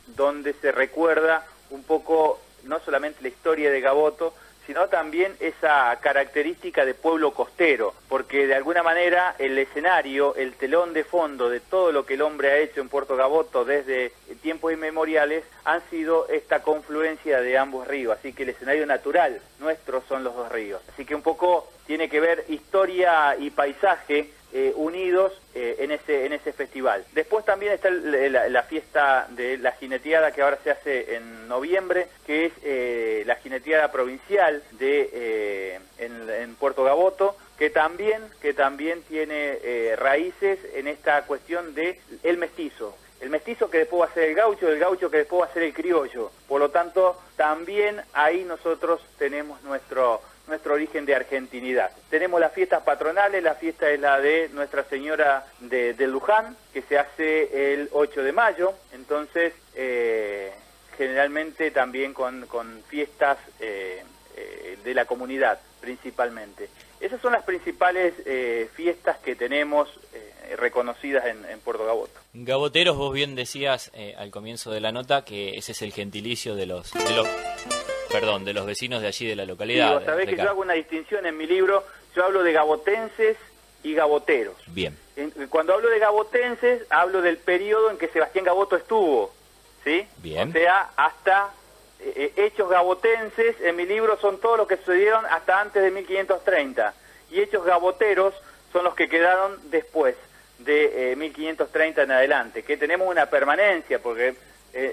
donde se recuerda un poco no solamente la historia de Gaboto, sino también esa característica de pueblo costero, porque de alguna manera el escenario, el telón de fondo de todo lo que el hombre ha hecho en Puerto Gaboto desde tiempos inmemoriales han sido esta confluencia de ambos ríos, así que el escenario natural nuestro son los dos ríos. Así que un poco tiene que ver historia y paisaje unidos en ese festival. Después también está la fiesta de la jineteada que ahora se hace en noviembre, que es la jineteada provincial en Puerto Gaboto, que también tiene raíces en esta cuestión de el mestizo. El mestizo que después va a ser el gaucho que después va a ser el criollo. Por lo tanto, también ahí nosotros tenemos nuestro origen de argentinidad. Tenemos las fiestas patronales, la fiesta es la de Nuestra Señora de Luján, que se hace el 8 de mayo, entonces generalmente también con fiestas de la comunidad principalmente. Esas son las principales fiestas que tenemos reconocidas en Puerto Gaboto. Gaboteros, vos bien decías al comienzo de la nota que ese es el gentilicio de los vecinos de allí de la localidad. Sí, vos sabés que yo hago una distinción en mi libro, yo hablo de gabotenses y gaboteros. Bien. Cuando hablo de gabotenses, hablo del periodo en que Sebastián Gaboto estuvo, ¿sí? Bien. O sea, hasta hechos gabotenses en mi libro son todos los que sucedieron hasta antes de 1530, y hechos gaboteros son los que quedaron después de 1530 en adelante, que tenemos una permanencia, porque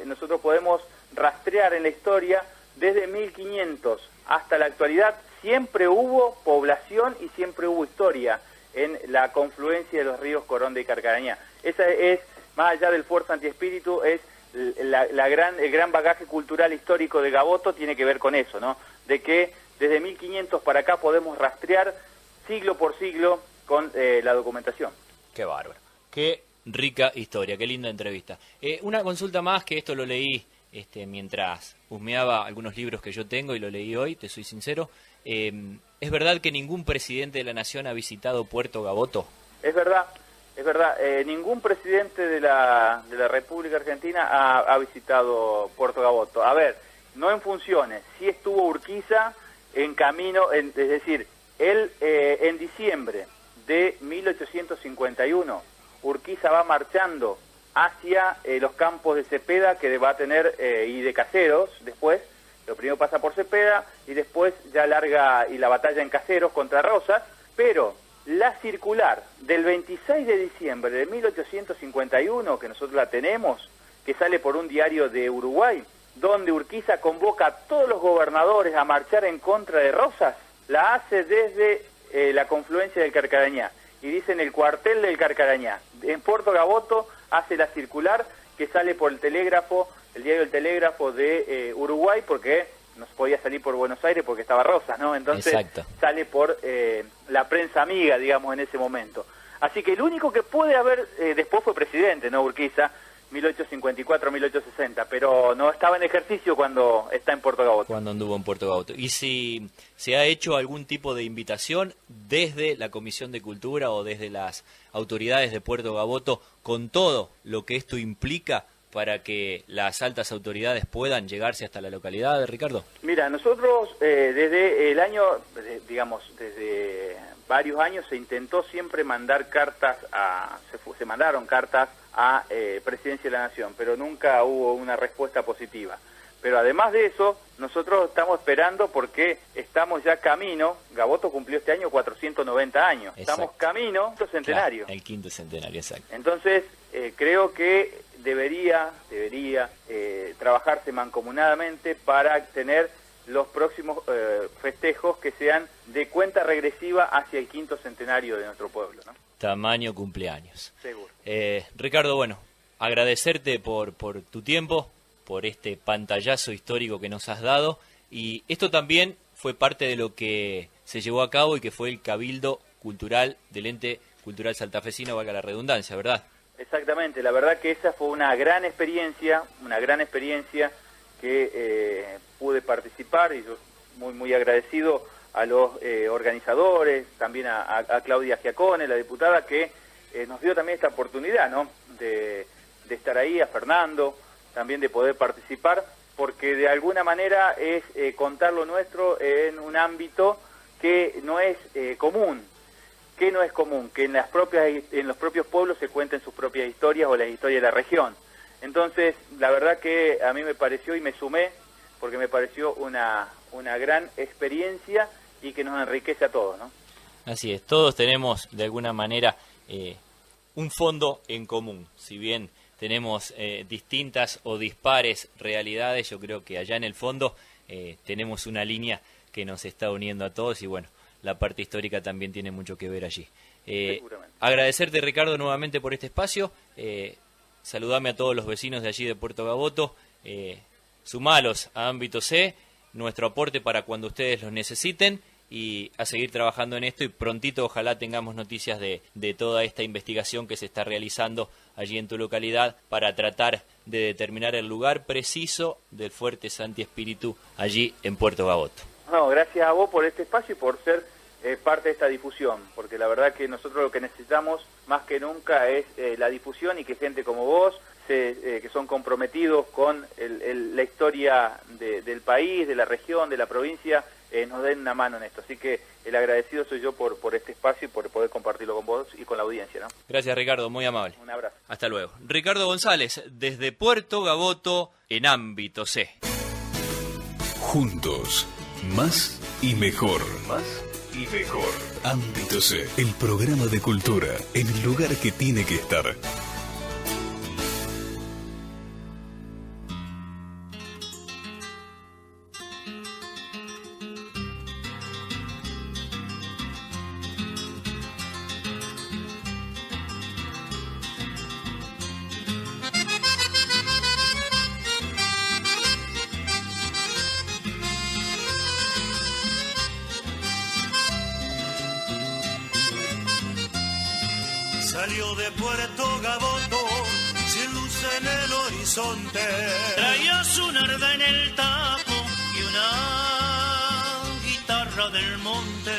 nosotros podemos rastrear en la historia desde 1500 hasta la actualidad, siempre hubo población y siempre hubo historia en la confluencia de los ríos Coronda y Carcarañá. Esa es, más allá del fuerza antiespíritu, es el gran bagaje cultural histórico de Gaboto, tiene que ver con eso, ¿no? De que desde 1500 para acá podemos rastrear siglo por siglo con la documentación. Qué bárbaro. Qué rica historia, qué linda entrevista. Una consulta más, que esto lo leí mientras husmeaba algunos libros que yo tengo y lo leí hoy, te soy sincero. ¿Es verdad que ningún presidente de la nación ha visitado Puerto Gaboto? Es verdad. Ningún presidente de la República Argentina ha visitado Puerto Gaboto. A ver, no en funciones, sí estuvo Urquiza en camino, es decir, él en diciembre de 1851, Urquiza va marchando hacia los campos de Cepeda que va a tener, y de Caseros después. Lo primero pasa por Cepeda y después ya larga y la batalla en Caseros contra Rosas, pero la circular del 26 de diciembre de 1851, que nosotros la tenemos, que sale por un diario de Uruguay, donde Urquiza convoca a todos los gobernadores a marchar en contra de Rosas, la hace desde la confluencia del Carcarañá, y dice en el cuartel del Carcarañá. En Puerto Gaboto hace la circular que sale por el Telégrafo, el diario El Telégrafo de Uruguay, porque no se podía salir por Buenos Aires porque estaba Rosas, ¿no? Entonces Exacto. sale por la prensa amiga, digamos, en ese momento. Así que el único que puede haber, después fue presidente, ¿no? Urquiza, 1854-1860, pero no estaba en ejercicio cuando está en Puerto Gaboto. Cuando anduvo en Puerto Gaboto. ¿Y si se ha hecho algún tipo de invitación desde la Comisión de Cultura o desde las autoridades de Puerto Gaboto con todo lo que esto implica para que las altas autoridades puedan llegarse hasta la localidad, Ricardo? Mira, nosotros desde el año, desde varios años se intentó siempre mandar cartas se mandaron cartas a Presidencia de la Nación, pero nunca hubo una respuesta positiva. Pero además de eso, nosotros estamos esperando porque estamos ya camino, Gaboto cumplió este año 490 años, Exacto. Estamos camino al quinto centenario. Claro, el quinto centenario, exacto. Entonces, creo que debería trabajarse mancomunadamente para tener los próximos festejos que sean de cuenta regresiva hacia el quinto centenario de nuestro pueblo, ¿no? Tamaño cumpleaños. Seguro. Ricardo, bueno, agradecerte por tu tiempo, por este pantallazo histórico que nos has dado, y esto también fue parte de lo que se llevó a cabo y que fue el Cabildo Cultural del Ente Cultural Santafesino, valga la redundancia, ¿verdad? Exactamente, la verdad que esa fue una gran experiencia que pude participar, y yo muy agradecido a los organizadores, también a Claudia Giacone, la diputada, que nos dio también esta oportunidad, ¿no? de estar ahí, a Fernando, también de poder participar, porque de alguna manera es contar lo nuestro en un ámbito que no es común. ¿Qué no es común? Que en los propios pueblos se cuenten sus propias historias o las historias de la región. Entonces, la verdad que a mí me pareció, y me sumé, porque me pareció una gran experiencia y que nos enriquece a todos, ¿no? Así es, todos tenemos de alguna manera un fondo en común. Si bien tenemos distintas o dispares realidades, yo creo que allá en el fondo tenemos una línea que nos está uniendo a todos, y bueno, la parte histórica también tiene mucho que ver allí. Agradecerte, Ricardo, nuevamente por este espacio. Saludame a todos los vecinos de allí de Puerto Gaboto. Sumalos a Ámbito C, nuestro aporte para cuando ustedes los necesiten, y a seguir trabajando en esto, y prontito ojalá tengamos noticias de toda esta investigación que se está realizando allí en tu localidad para tratar de determinar el lugar preciso del Fuerte Santi Espíritu allí en Puerto Gaboto. No, gracias a vos por este espacio y por ser parte de esta difusión, porque la verdad que nosotros lo que necesitamos más que nunca es la difusión, y que gente como vos, que son comprometidos con la historia del país, de la región, de la provincia, nos den una mano en esto. Así que el agradecido soy yo por este espacio y por poder compartirlo con vos y con la audiencia, ¿no? Gracias, Ricardo, muy amable. Un abrazo. Hasta luego. Ricardo González, desde Puerto Gaboto, en Ámbito C. Juntos, más y mejor. Más y mejor. Ámbito C, el programa de cultura en el lugar que tiene que estar. Salió de Puerto Gaboto, sin luz en el horizonte. Traía su narda en el taco y una guitarra del monte.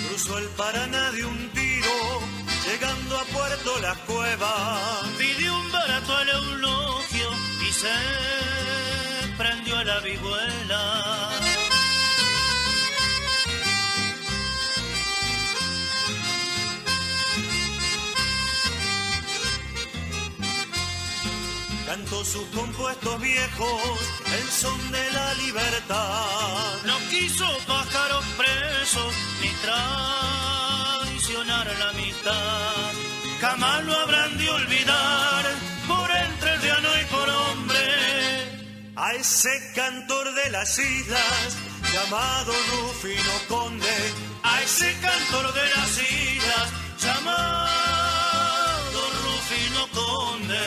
Cruzó el Paraná de un tiro, llegando a Puerto Las Cuevas. Pidió un barato al eulogio y se prendió a la vihuela. Cantó sus compuestos viejos, el son de la libertad. No quiso pájaros presos ni traicionar la amistad. jamás lo habrán de olvidar, por entrerriano y por hombre. A ese cantor de las islas, llamado Rufino Conde, a ese cantor de las islas, llamado Rufino Conde.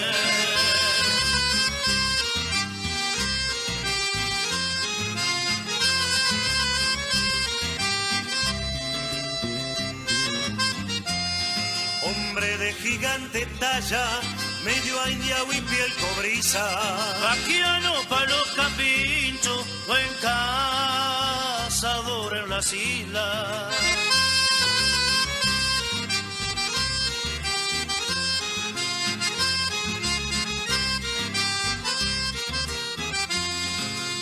Hombre de gigante talla, medio indiao y piel cobriza, vaquiano pa' los capinchos, buen cazador en las islas.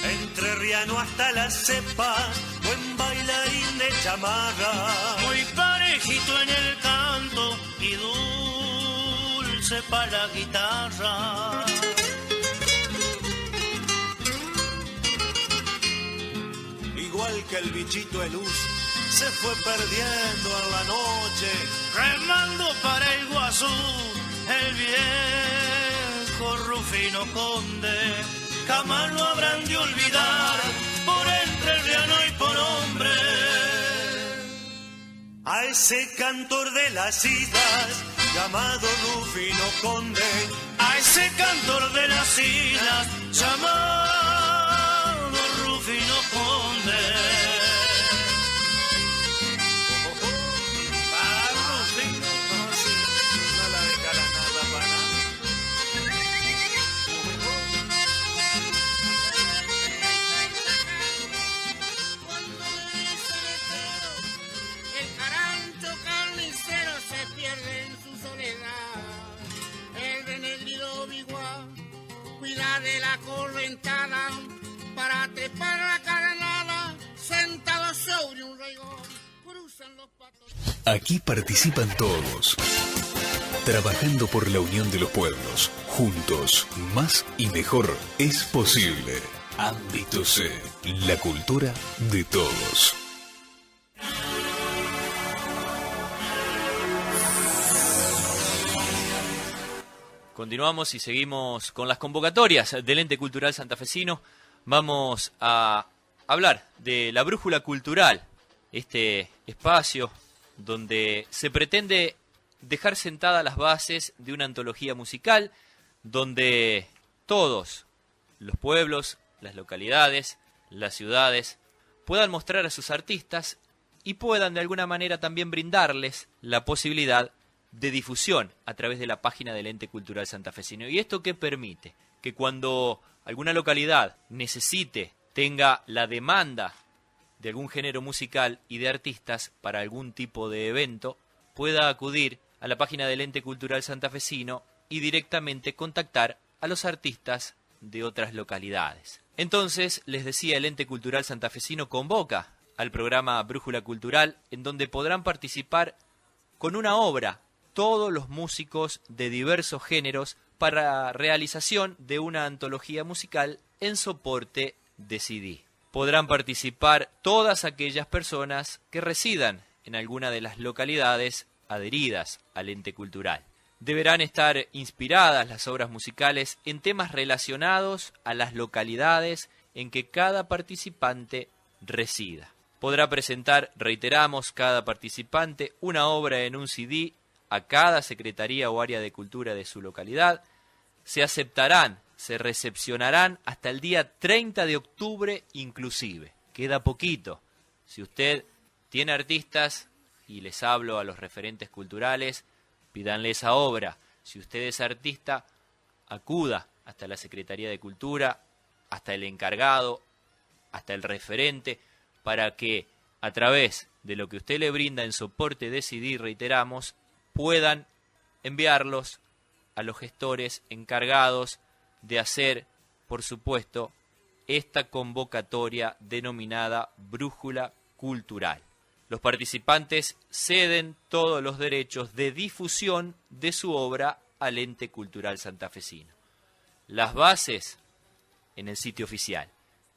Entrerriano hasta la cepa, buen bailarín de chamarra, muy parejito en el canto y dulce pa' la guitarra. Igual que el bichito de luz, se fue perdiendo en la noche, remando para el Guazú, el viejo Rufino Conde. Jamás lo habrán de olvidar, por entrerriano y por hombre. A ese cantor de las islas, llamado Rufino Conde, a ese cantor de las islas, llamado Rufino Conde. Para Rufino, no la dejará nada para nada. El carancho carnicero se pierde en su soledad. El renegrido biguá cuida de la correntada para trepar la carnada. Sentado sobre un reigón cruzan los patos. Aquí participan todos, trabajando por la unión de los pueblos. Juntos, más y mejor es posible. Ámbito C, la cultura de todos. Continuamos y seguimos con las convocatorias del Ente Cultural Santafesino. Vamos a hablar de la Brújula Cultural, este espacio donde se pretende dejar sentadas las bases de una antología musical, donde todos los pueblos, las localidades, las ciudades puedan mostrar a sus artistas y puedan de alguna manera también brindarles la posibilidad de difusión a través de la página del Ente Cultural Santafesino. ¿Y esto qué permite? Que cuando alguna localidad necesite, tenga la demanda de algún género musical y de artistas para algún tipo de evento, pueda acudir a la página del Ente Cultural Santafesino y directamente contactar a los artistas de otras localidades. Entonces, les decía, el Ente Cultural Santafesino convoca al programa Brújula Cultural, en donde podrán participar con una obra todos los músicos de diversos géneros para realización de una antología musical en soporte de CD. Podrán participar todas aquellas personas que residan en alguna de las localidades adheridas al ente cultural. Deberán estar inspiradas las obras musicales en temas relacionados a las localidades en que cada participante resida. Podrá presentar, reiteramos, cada participante una obra en un CD a cada secretaría o área de cultura de su localidad. Se aceptarán, se recepcionarán hasta el día 30 de octubre inclusive. Queda poquito. Si usted tiene artistas, y les hablo a los referentes culturales, pídanle esa obra. Si usted es artista, acuda hasta la Secretaría de Cultura, hasta el encargado, hasta el referente, para que a través de lo que usted le brinda en soporte de CD, reiteramos, puedan enviarlos a los gestores encargados de hacer, por supuesto, esta convocatoria denominada Brújula Cultural. Los participantes ceden todos los derechos de difusión de su obra al Ente Cultural Santafesino. Las bases en el sitio oficial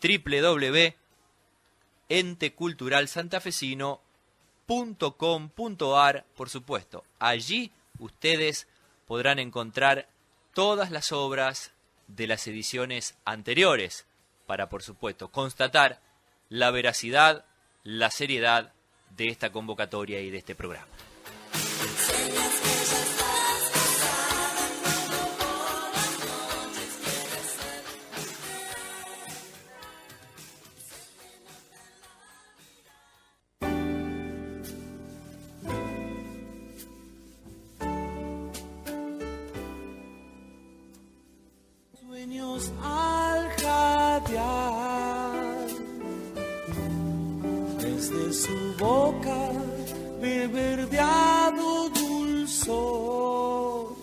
www.enteculturalsantafesino.com.ar, por supuesto. Allí ustedes podrán encontrar todas las obras de las ediciones anteriores para, por supuesto, constatar la veracidad, la seriedad de esta convocatoria y de este programa. Sueños al jadear, desde su boca de verdeado dulzor,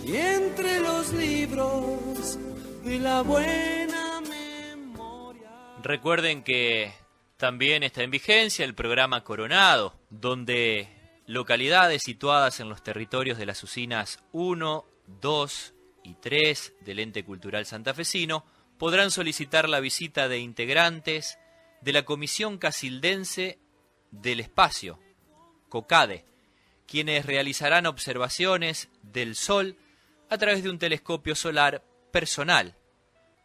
y entre los libros de la buena memoria. Recuerden que también está en vigencia el programa Coronado, donde localidades situadas en los territorios de las usinas 1, 2 y 3 del Ente Cultural Santafesino podrán solicitar la visita de integrantes de la Comisión Casildense del Espacio, COCADE, quienes realizarán observaciones del Sol a través de un telescopio solar personal,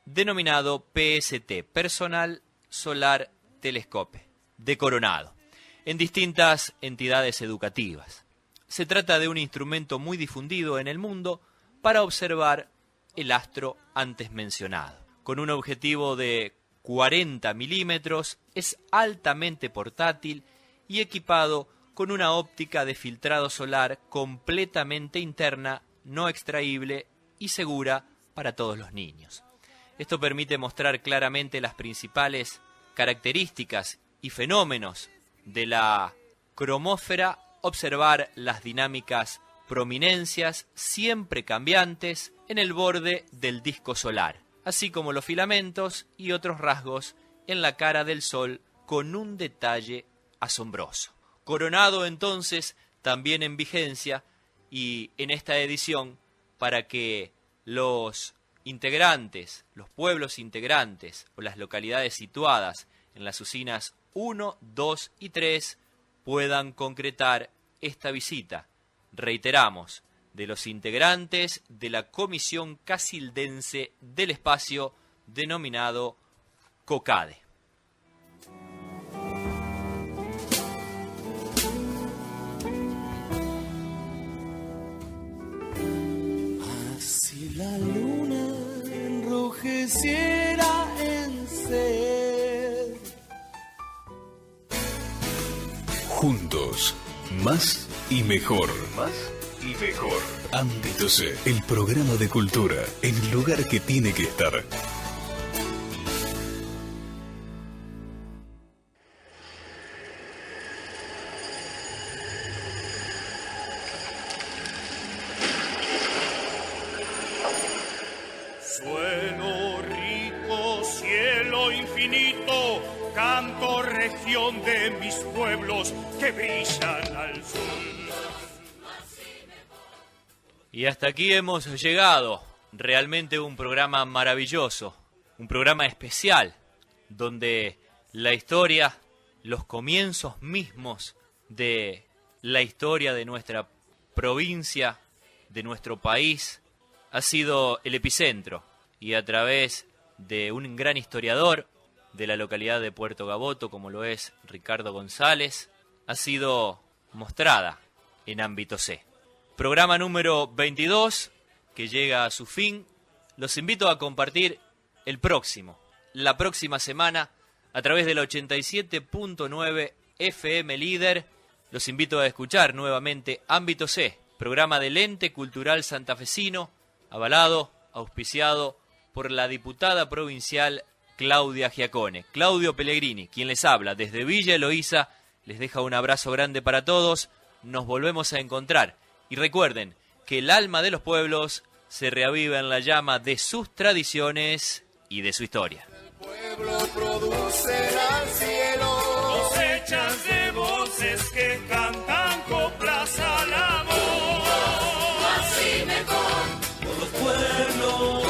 denominado PST, Personal Solar Telescope, de Coronado, en distintas entidades educativas. Se trata de un instrumento muy difundido en el mundo para observar el astro antes mencionado. Con un objetivo de 40 milímetros, es altamente portátil y equipado con una óptica de filtrado solar completamente interna, no extraíble y segura para todos los niños. Esto permite mostrar claramente las principales características y fenómenos de la cromósfera, observar las dinámicas prominencias siempre cambiantes en el borde del disco solar, así como los filamentos y otros rasgos en la cara del Sol con un detalle asombroso. Coronado entonces también en vigencia y en esta edición para que los integrantes, los pueblos integrantes o las localidades situadas en las usinas 1, 2 y 3 puedan concretar esta visita. Reiteramos, de los integrantes de la Comisión Casildense del Espacio, denominado COCADE. Si la luna enrojeciera en sed. Juntos, más y mejor. Más y mejor. Ámbito C, el programa de cultura en el lugar que tiene que estar. Suelo rico, cielo infinito, canto región de mis pueblos que brillan al sol. Y hasta aquí hemos llegado. Realmente un programa maravilloso, un programa especial, donde la historia, los comienzos mismos de la historia de nuestra provincia, de nuestro país, ha sido el epicentro. Y a través de un gran historiador de la localidad de Puerto Gaboto, como lo es Ricardo González, ha sido mostrada en Ámbito C. Programa número 22, que llega a su fin. Los invito a compartir la próxima semana, a través del 87.9 FM Líder. Los invito a escuchar nuevamente Ámbito C, programa del Ente Cultural Santafesino, avalado, auspiciado por la diputada provincial Claudia Giacone. Claudio Pellegrini, quien les habla desde Villa Eloísa, les deja un abrazo grande para todos. Nos volvemos a encontrar. Y recuerden que el alma de los pueblos se reaviva en la llama de sus tradiciones y de su historia. El pueblo produce al cielo Cosechas de voces que cantan coplas al amor. Más y mejor, por los pueblos.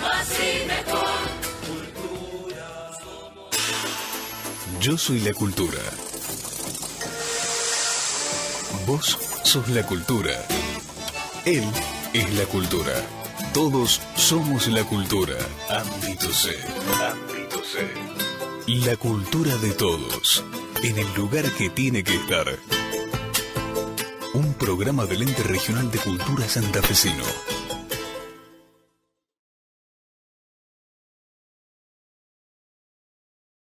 más y mejor. Yo soy la cultura. Vos sos la cultura. Él es la cultura. Todos somos la cultura. Ámbito C. Ámbito C. La cultura de todos. En el lugar que tiene que estar. Un programa del Ente Regional de Cultura Santafesino.